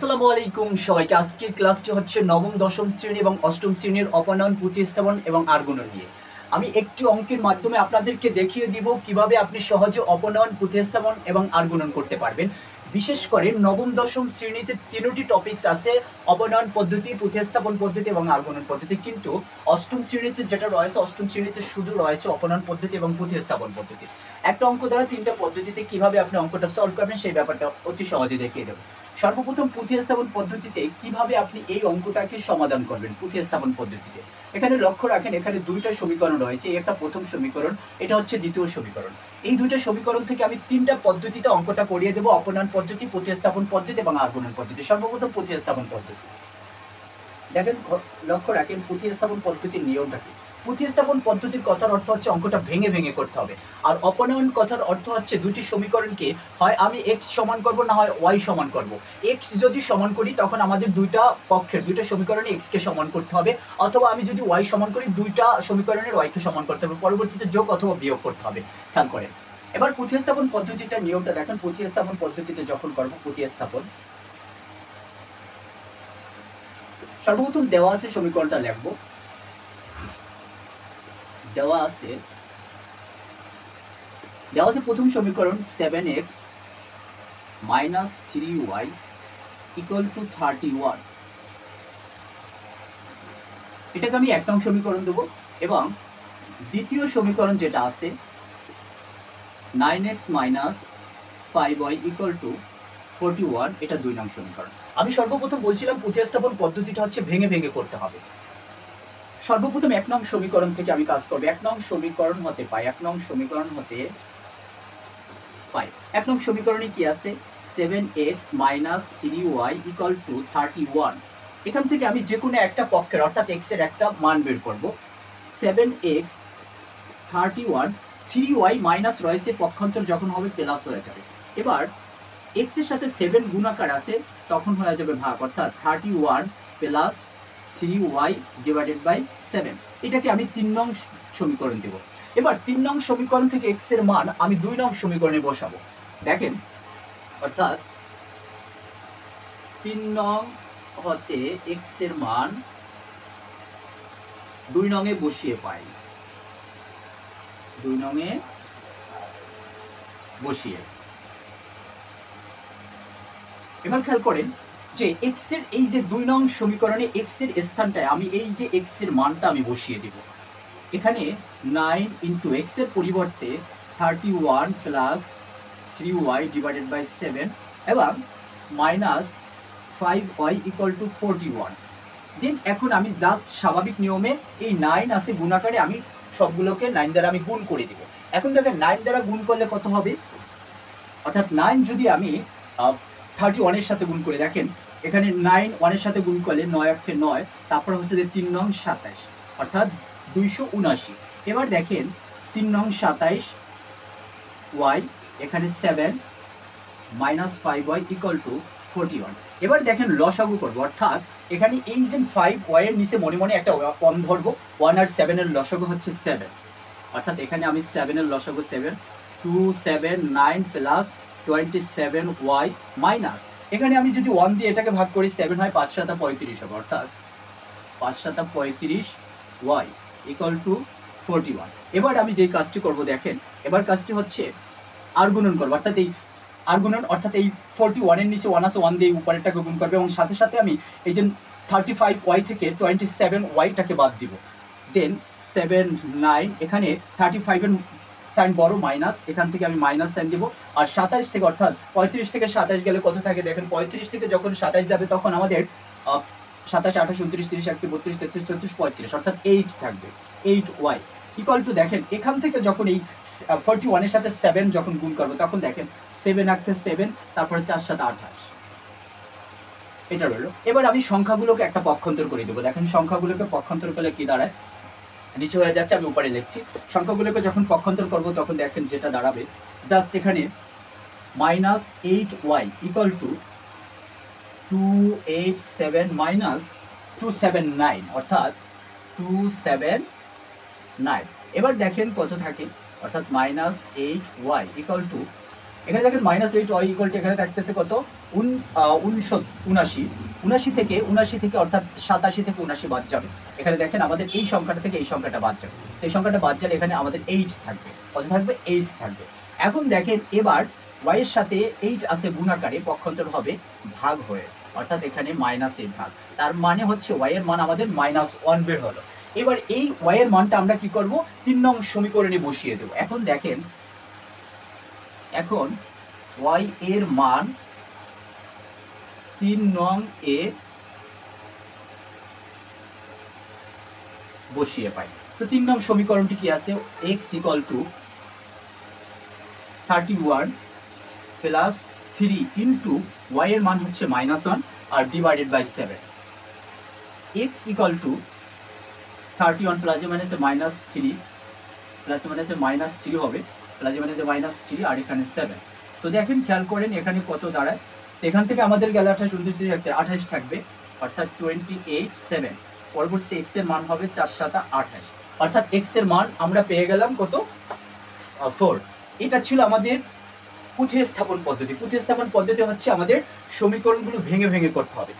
আসসালামু আলাইকুম সবাইকে। আজকের ক্লাসটি হচ্ছে নবম দশম শ্রেণী এবং অষ্টম শ্রেণীর অপনয়ন, প্রতিস্থাপন এবং আর্গুণন নিয়ে। আমি একটি অঙ্কের মাধ্যমে আপনাদেরকে দেখিয়ে দিব কিভাবে আপনি সহজে অপনয়ন, প্রতিস্থাপন এবং আর্গুণন করতে পারবেন। বিশেষ করে নবম দশম শ্রেণীতে তিনটি টপিকস আছে, অপনয়ন পদ্ধতি, প্রতিস্থাপন পদ্ধতি এবং আর্গুণন পদ্ধতি। কিন্তু অষ্টম শ্রেণীতে যেটা রয়েছে, অষ্টম শ্রেণীতে শুধু রয়েছে অপনয়ন পদ্ধতি এবং প্রতিস্থাপন পদ্ধতি। একটা অঙ্ক দ্বারা তিনটা পদ্ধতিতে কিভাবে আপনি অঙ্কটা সলভ করবেন সেই ব্যাপারটা অতি সহজে দেখিয়ে দেব। সর্বপ্রথম প্রতিস্থাপন পদ্ধতিতে কিভাবে আপনি এই অঙ্কটাকে সমাধান করবেন। প্রতিস্থাপন পদ্ধতিতে এখানে লক্ষ্য রাখেন, এখানে দুইটা সমীকরণ রয়েছে, একটা প্রথম সমীকরণ, এটা হচ্ছে দ্বিতীয় সমীকরণ। এই দুইটা সমীকরণ থেকে আমি তিনটা পদ্ধতিতে অঙ্কটা করিয়ে দেবো, অপনয়ন পদ্ধতি, প্রতিস্থাপন পদ্ধতি এবং আর্গুণন পদ্ধতি। সর্বপ্রথম প্রতিস্থাপন পদ্ধতি দেখেন, লক্ষ্য রাখেন প্রতিস্থাপন পদ্ধতির নিয়মটা কি। প্রতিস্থাপন পদ্ধতির কথার অর্থ হচ্ছে অঙ্কটা ভেঙে ভেঙে করতে হবে। আর অপনয়ন কথার অর্থ হচ্ছে দুটি সমীকরণকে হয় আমি এক্স সমান করব, না হয় ওয়াই সমান করব। এক্স যদি সমান করি তখন আমাদের দুইটা পক্ষের দুইটা সমীকরণে এক্স কে সমান করতে হবে, অথবা আমি যদি ওয়াই সমান করি দুইটা সমীকরণের ওয়াই কে সমান করতে হবে, পরবর্তীতে যোগ অথবা বিয়োগ করতে হবে। খেয়াল করেন এবার প্রতিস্থাপন পদ্ধতিটার নিয়মটা দেখেন। প্রতিস্থাপন পদ্ধতিতে যখন করব প্রতিস্থাপন, সর্বপ্রথম দেওয়া আছে সমীকরণটা লিখবো। দেওয়া আছে প্রথম সমীকরণ 7x - 3y = 31। এটাকে আমি এক নং সমীকরণ দেব। এবং দ্বিতীয় সমীকরণ যেটা আছে 9x - 5y = 41, এটা 2 নং সমীকরণ। আমি সর্বপ্রথম বলছিলাম প্রতিস্থাপন পদ্ধতিটা হচ্ছে ভেঙে ভেঙে করতে হবে। সর্বপ্রথম এক নং সমীকরণ থেকে আমি কাজ করব। এক নং সমীকরণ হতে পাই, এক নং সমীকরণে কি আছে? 7x - 3y = 31। এখান থেকে আমি যে কোনো একটা পক্ষের অর্থাৎ x এর একটা মান বের করব। 7x 31, 3y মাইনাস রয়েছে, পক্ষান্তর যখন হবে প্লাস হয়ে যাবে। এবার x এর সাথে 7 গুণাকার আছে, তখন হয়ে যাবে ভাগ, অর্থাৎ 31 প্লাস 3y / 7। এটাকে আমি 3 নং সমীকরণ দেব। এবার 3 নং সমীকরণ থেকে x এর মান আমি 2 নং সমীকরণে বসাবো। দেখেন, অর্থাৎ 3 নং হতে x এর মান 2 নং এ বসিয়ে পাই, 2 নং এ বসিয়ে। এবার খেয়াল করেন যে x এর এই যে 2 নং সমীকরণে x এর স্থানটায় আমি এই যে x এর মানটা আমি বসিয়ে দেব। এখানে 9 × x এর পরিবর্তে 31 প্লাস 3y / 7 এবং মাইনাস 5y = 41। দেন এখন আমি জাস্ট স্বাভাবিক নিয়মে এই 9 আছে গুণাকারে আমি সবগুলোকে 9 দ্বারা আমি গুণ করে দেব। এখন দেখেন 9 দ্বারা গুণ করলে কত হবে? অর্থাৎ 9 যদি আমি 31 এর সাথে গুণ করে, দেখেন এখানে 9 1 এর সাথে গুণ করলে 9 × 9, তারপর হচ্ছে যে 3 নং 27, অর্থাৎ 279। এবার দেখেন 3 নং 27 y, এখানে 7 - 5y = 41। এবার দেখেন লসাগু করব, অর্থাৎ এখানে এই যে 5y এর নিচে মনে মনে একটা 1 ধরবো। 1 আর 7 এর লসাগু হচ্ছে 7, অর্থাৎ এখানে আমি 7 এর লসাগু 7, 2 7 9 প্লাস 27y মাইনাস, এখানে আমি যদি 1 দিয়ে এটাকে ভাগ করি 7 হয় 5 × 7 = 35 হবে, অর্থাৎ 5 × 7 = 35y = 41। এবার আমি যেই কাজটি করব, দেখেন এবার কাজটি হচ্ছে আর্গুণন করব, অর্থাৎ এই আর্গুণন, অর্থাৎ এই 41 এর নিচে 1 আছে, 1 দিয়ে উপরেরটাকে গুণ করবে এবং সাথে সাথে আমি এই যে 35y থেকে 27y-টাকে বাদ দিব। দেন 7 9, এখানে 35 এর সাইন বড় মাইনাস, এখান থেকে আমি মাইনাস সাইন দেব। আর 27 থেকে, অর্থাৎ 35 থেকে 27 গেলে কত থাকে? দেখেন 35 থেকে যখন 27 যাবে তখন আমাদের 27 28 29 30 31 32 33 34 35, অর্থাৎ 8 থাকবে। 8y = দেখেন এখান থেকে যখন এই 41 এর সাথে 7 যখন গুণ করব তখন দেখেন 7 আঁকতে 7, তারপরে 4 7 28, এটা রইল। এবার আমি সংখ্যাগুলোকে একটা পক্ষান্তর করে দেবো। দেখেন সংখ্যাগুলোকে পক্ষান্তর করলে কি দাঁড়ায়? নিচে হয়ে যাচ্ছে, আমি উপরে লিখছি। সংখ্যাগুলোকে যখন পক্ষান্তর করব তখন দেখেন যেটা দাঁড়াবে, জাস্ট এখানে -8y = 287 - 279, অর্থাৎ 279। এবার দেখেন কত থাকে, অর্থাৎ -8y = এখানে দেখেন -8 y ইকুয়াল টু এখানে থাকতেছে কত 79 79 থেকে অর্থাৎ 87 থেকে 79 বাদ যাবে। এখানে দেখেন আমাদের এই সংখ্যাটা থেকে এই সংখ্যাটা বাদ যাবে, এই সংখ্যাটা বাদ যাবে, এখানে আমাদের 8 থাকবে। কত থাকবে? 8 থাকবে। এখন দেখেন এবার y এর সাথে 8 আছে গুণাকারে, পক্ষান্তর হবে ভাগ হয়ে, অর্থাৎ এখানে -8 ভাগ, তার মানে হচ্ছে y এর মান আমাদের -1 বের হলো। এবার এই y এর মানটা আমরা কি করব? 3 নং সমীকরণে বসিয়ে দেব। এখন দেখেন, এখন y এর মান 3 নং এ বসিয়ে পাই। তো 3 নং সমীকরণটি কি আছে? x equal to 31 plus 3 into y এর মান হচ্ছে -1 আর divided by 7। x equal to 31 plus মাইনাসে -3 প্লাস মাইনাসে -3 হবে, প্লাস মাইনাসে -3 আর এখানে 7। তো দেখেন খেয়াল করেন এখানে কত দাঁড়ায়। এখান থেকে আমাদের গেলে 28 29 দিয়ে 28 থাকবে, অর্থাৎ 28 7। পরবর্তী x এর মান হবে 4 7 28, অর্থাৎ x এর মান আমরা পেয়ে গেলাম কত? 4। এটা ছিল আমাদের প্রতিস্থাপন পদ্ধতি। প্রতিস্থাপন পদ্ধতি হচ্ছে আমাদের সমীকরণগুলো ভেঙে ভেঙে করতে হবে।